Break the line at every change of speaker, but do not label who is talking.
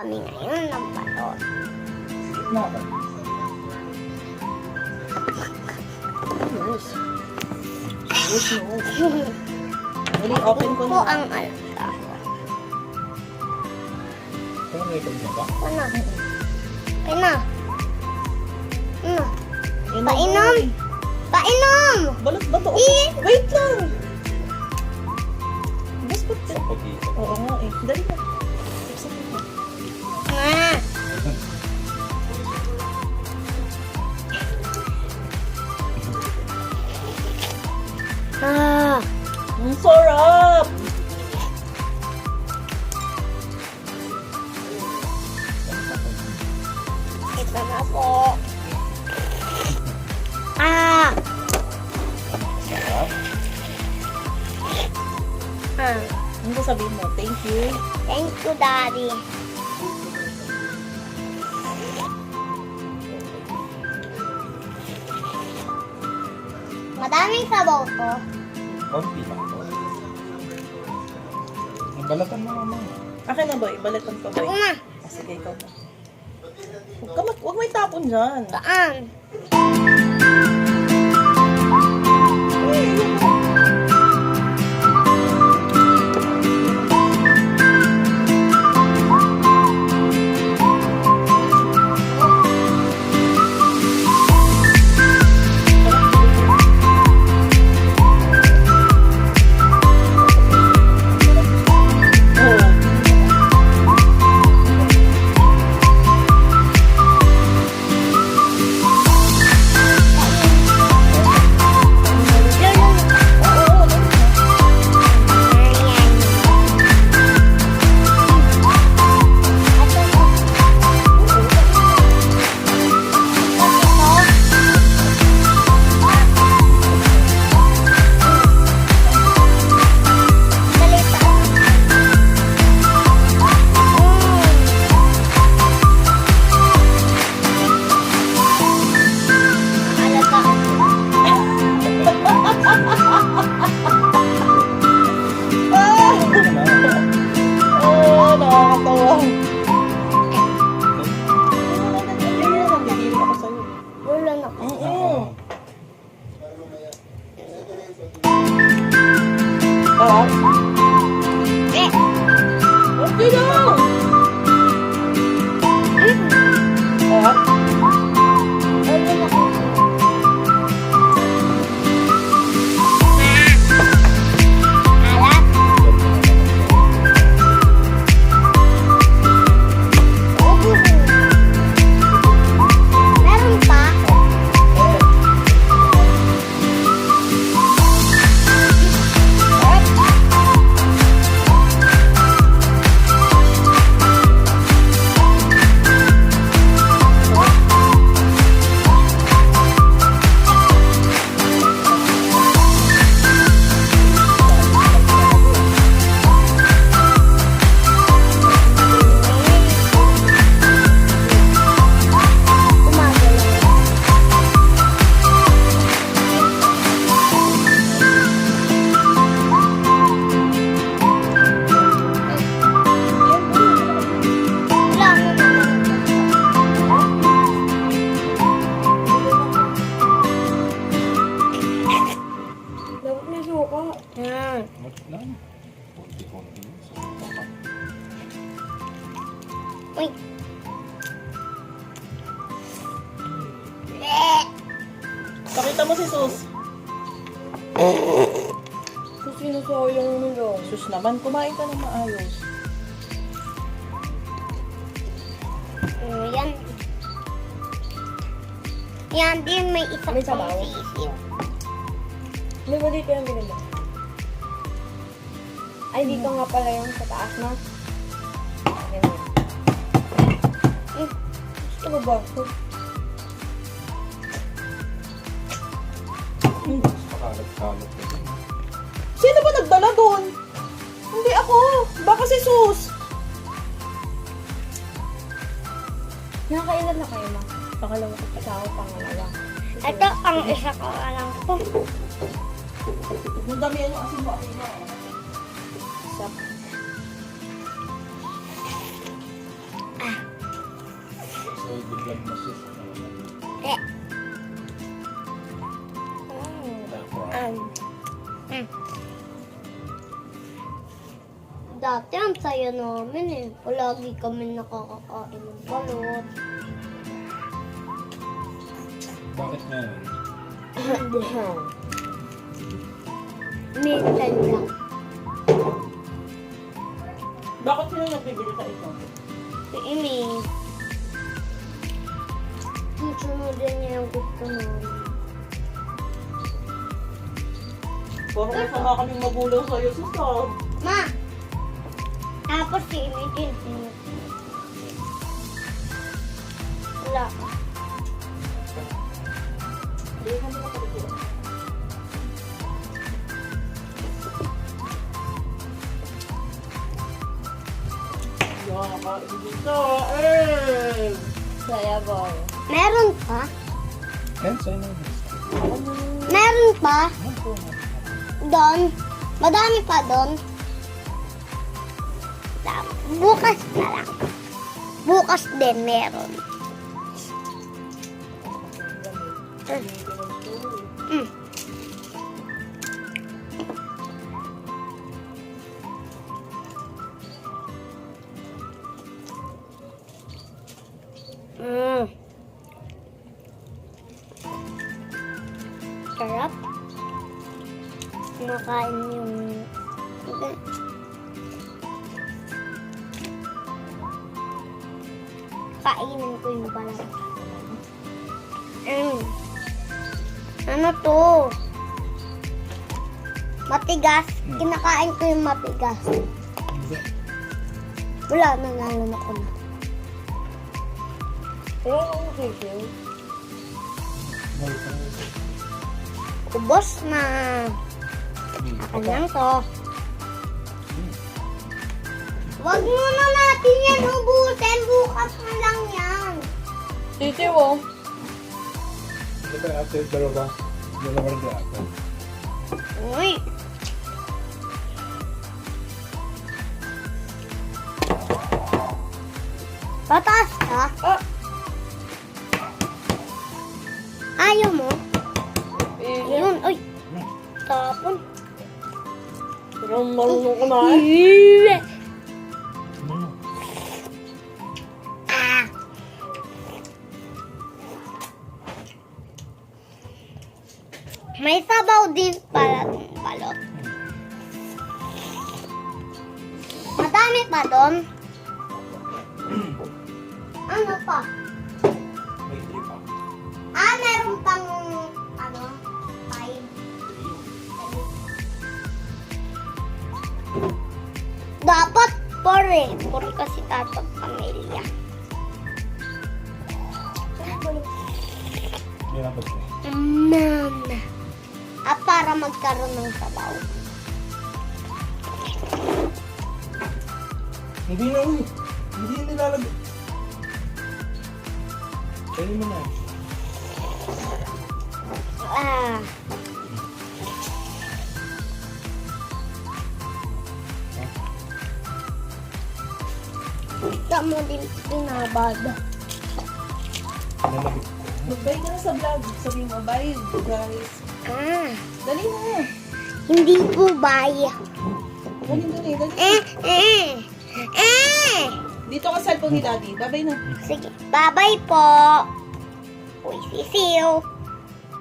Kami ngayon ng balon.
Na ba? Yes. Yes, no. Really, open ko
Po
na.
ang alaga.
Kaya may itong ba?
Ano? Kaya na.
Yan na,
Painom!
boy.
Painom!
Balot ba to?
Eh!
Wait lang! Bas ba't
Sa pag-iisip.
Oo nga eh. Dali na. Tipsan mo na.
Nga! Ah!
Ang sarap!
Ito na po. Ah!
Sarap.
Ah!
Ano sabihin mo? Thank you.
Thank you, Daddy. Madaming sabaw to.
Konti lang to. Ang balatan mo naman.
Akin na boy. Balitan ko boy.
Ako na.
Sige, ikaw na. Huwag mo itapon dyan.
Saan?
Oh, nakakatawa. Nagdidiri ako sa'yo.
Wala na.
Oo. Ah,
Eh!
okay lang. Ah,
Wala na. Alat. Meron pa? Dapat may suka. Yan.
Wag lang. Konti-konti.
Uy. Eh.
pakita mo si Sus.
Kung sinusayang mo daw.
Sus naman, kumain ka ng maayos.
Yan. Yan din may isang
May sabaw?
sisiw.
May ba dito yung binili? Ay, dito nga pala yung sa taas na. Yan. Gusto mo ba?
Pakalat-kalat ka din.
Sino ba nagdala doon? Hindi ako. Baka si Sus.
Nakakailan na kayo, ma?
Pangalawa ko.
Asawa, pangalawa.
Ito ang isa ko alam ko.
Ang dami ano asin mo. Isa.
Alam mo sis.
Eh.
Tapos.
Dati ang saya namin eh. Palagi kami nakakakain ng balot.
Bakit ngayon?
Minsan lang.
Bakit sila nagbibili sa ito?
Si Imi. Sunod din niya yung gusto namin.
Parang masama kaming magulang sa'yo, Susan.
Ma! Tapos si Imi din. Wala ka.
Nakakain dito, eh!
Saya boy.
Meron pa?
Yan, sa'yo na yun.
Meron pa? Doon? Madami pa doon? Bukas na lang. Bukas din meron. Mm. Mm. Sarap. Kumakain yung... Kainin ko yung balat. Ano to? Matigas. Kinakain ko yung matigas. Wala, nanalo na ko na.
Pero ang sisiw.
Ubos na. Akin lang to. Wag muna natin yan ubusin. Bukas na lang yan.
Sisiw oh.
Hindi ba ate, dalawa? Dalawa rin ba ate?
Uy. Tataas ka?
Ah!
Ayaw mo?
Sisiw.
Ayun. Uy. Tapon.
Pero marunong kumain.
Ah. May sabaw din pala ng balot. Madami pa doon. Ano pa?
May three pa.
Meron pang ano? 5. Dapat 4 eh. 4 kasi tatang pamilya.
Yan ang pagkain.
Mama. Para magkaroon ng sabaw.
Hindi na uy. Hindi nilalagay. Kainin mo na.
Ah. Tama din pinabada.
Nalagay ko.
Mag-bye ka na sa vlog. Sabihin mo, bye, guys. Dali na.
Hindi po bye.
Dali, dali. Dito ka cellphone ni Daddy. Bye-bye na.
Sige, bye-bye po. Uy, sisiw.